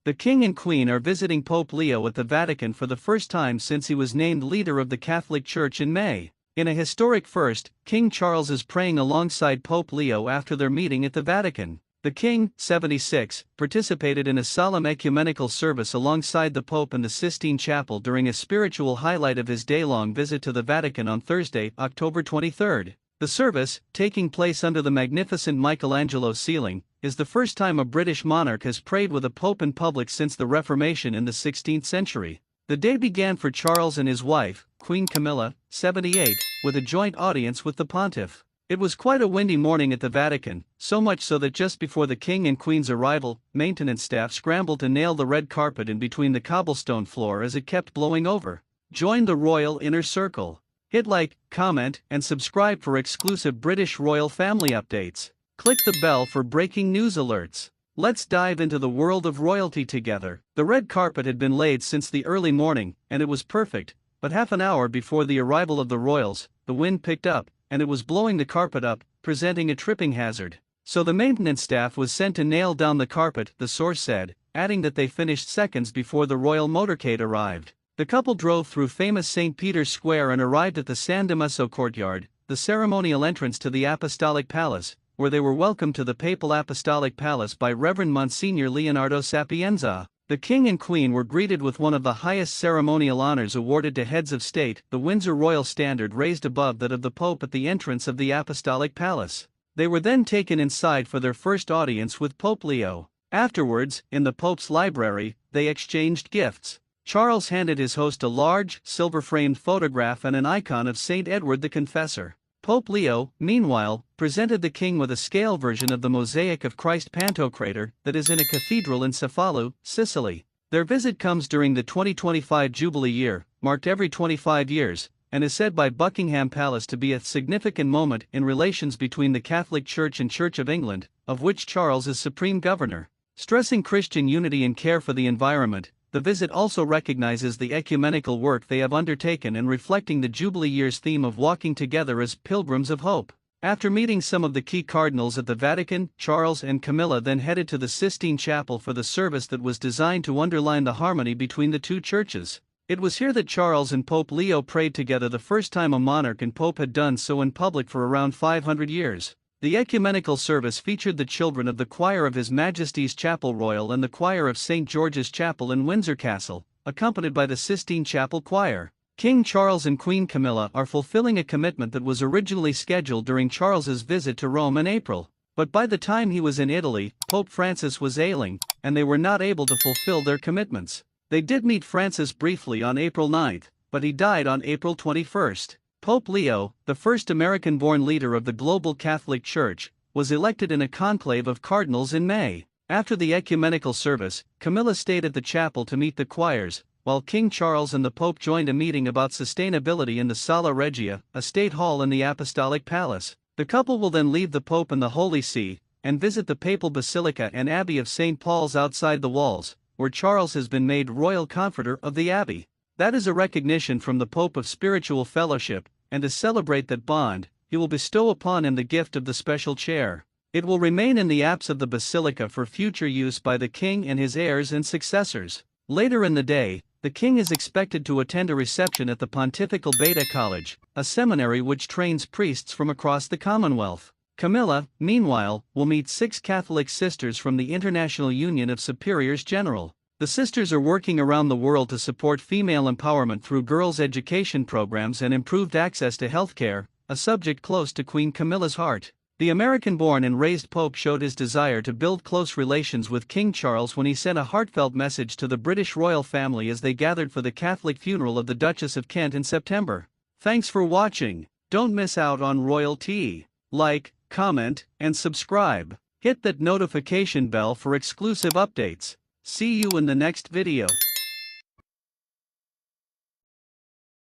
The King and Queen are visiting Pope Leo at the Vatican for the first time since he was named leader of the Catholic Church in May. In a historic first, King Charles is praying alongside Pope Leo after their meeting at the Vatican. The King, 76, participated in a solemn ecumenical service alongside the Pope in the Sistine Chapel during a spiritual highlight of his day-long visit to the Vatican on Thursday, October 23. The service, taking place under the magnificent Michelangelo ceiling, is the first time a British monarch has prayed with a pope in public since the Reformation in the 16th century. The day began for Charles and his wife, Queen Camilla, 78, with a joint audience with the pontiff. It was quite a windy morning at the Vatican, so much so that just before the King and Queen's arrival, maintenance staff scrambled to nail the red carpet in between the cobblestone floor as it kept blowing over. Join the royal inner circle. Hit like, comment, and subscribe for exclusive British royal family updates. Click the bell for breaking news alerts. Let's dive into the world of royalty together. The red carpet had been laid since the early morning, and it was perfect, but half an hour before the arrival of the royals, the wind picked up, and it was blowing the carpet up, presenting a tripping hazard. So the maintenance staff was sent to nail down the carpet, the source said, adding that they finished seconds before the royal motorcade arrived. The couple drove through famous St. Peter's Square and arrived at the San Damaso courtyard, the ceremonial entrance to the Apostolic Palace, where they were welcomed to the Papal Apostolic Palace by Reverend Monsignor Leonardo Sapienza. The King and Queen were greeted with one of the highest ceremonial honors awarded to heads of state, the Windsor Royal Standard raised above that of the Pope at the entrance of the Apostolic Palace. They were then taken inside for their first audience with Pope Leo. Afterwards, in the Pope's library, they exchanged gifts. Charles handed his host a large, silver-framed photograph and an icon of Saint Edward the Confessor. Pope Leo, meanwhile, presented the king with a scale version of the mosaic of Christ Pantocrator that is in a cathedral in Cefalu, Sicily. Their visit comes during the 2025 Jubilee year, marked every 25 years, and is said by Buckingham Palace to be a significant moment in relations between the Catholic Church and Church of England, of which Charles is supreme governor. Stressing Christian unity and care for the environment, the visit also recognizes the ecumenical work they have undertaken and reflecting the Jubilee year's theme of walking together as pilgrims of hope. After meeting some of the key cardinals at the Vatican, Charles and Camilla then headed to the Sistine Chapel for the service that was designed to underline the harmony between the two churches. It was here that Charles and Pope Leo prayed together, the first time a monarch and pope had done so in public for around 500 years. The ecumenical service featured the children of the choir of His Majesty's Chapel Royal and the choir of St. George's Chapel in Windsor Castle, accompanied by the Sistine Chapel Choir. King Charles and Queen Camilla are fulfilling a commitment that was originally scheduled during Charles's visit to Rome in April. But by the time he was in Italy, Pope Francis was ailing, and they were not able to fulfill their commitments. They did meet Francis briefly on April 9, but he died on April 21. Pope Leo, the first American-born leader of the global Catholic Church, was elected in a conclave of cardinals in May. After the ecumenical service, Camilla stayed at the chapel to meet the choirs, while King Charles and the Pope joined a meeting about sustainability in the Sala Regia, a state hall in the Apostolic Palace. The couple will then leave the Pope and the Holy See, and visit the Papal Basilica and Abbey of St. Paul's outside the walls, where Charles has been made royal comforter of the abbey. That is a recognition from the Pope of spiritual fellowship, and to celebrate that bond, he will bestow upon him the gift of the special chair. It will remain in the apse of the basilica for future use by the king and his heirs and successors. Later in the day, the king is expected to attend a reception at the Pontifical Beta College, a seminary which trains priests from across the Commonwealth. Camilla, meanwhile, will meet 6 Catholic sisters from the International Union of Superiors General. The sisters are working around the world to support female empowerment through girls' education programs and improved access to healthcare, a subject close to Queen Camilla's heart. The American-born and raised Pope showed his desire to build close relations with King Charles when he sent a heartfelt message to the British royal family as they gathered for the Catholic funeral of the Duchess of Kent in September. Thanks for watching. Don't miss out on royalty. Like, comment, and subscribe. Hit that notification bell for exclusive updates. See you in the next video.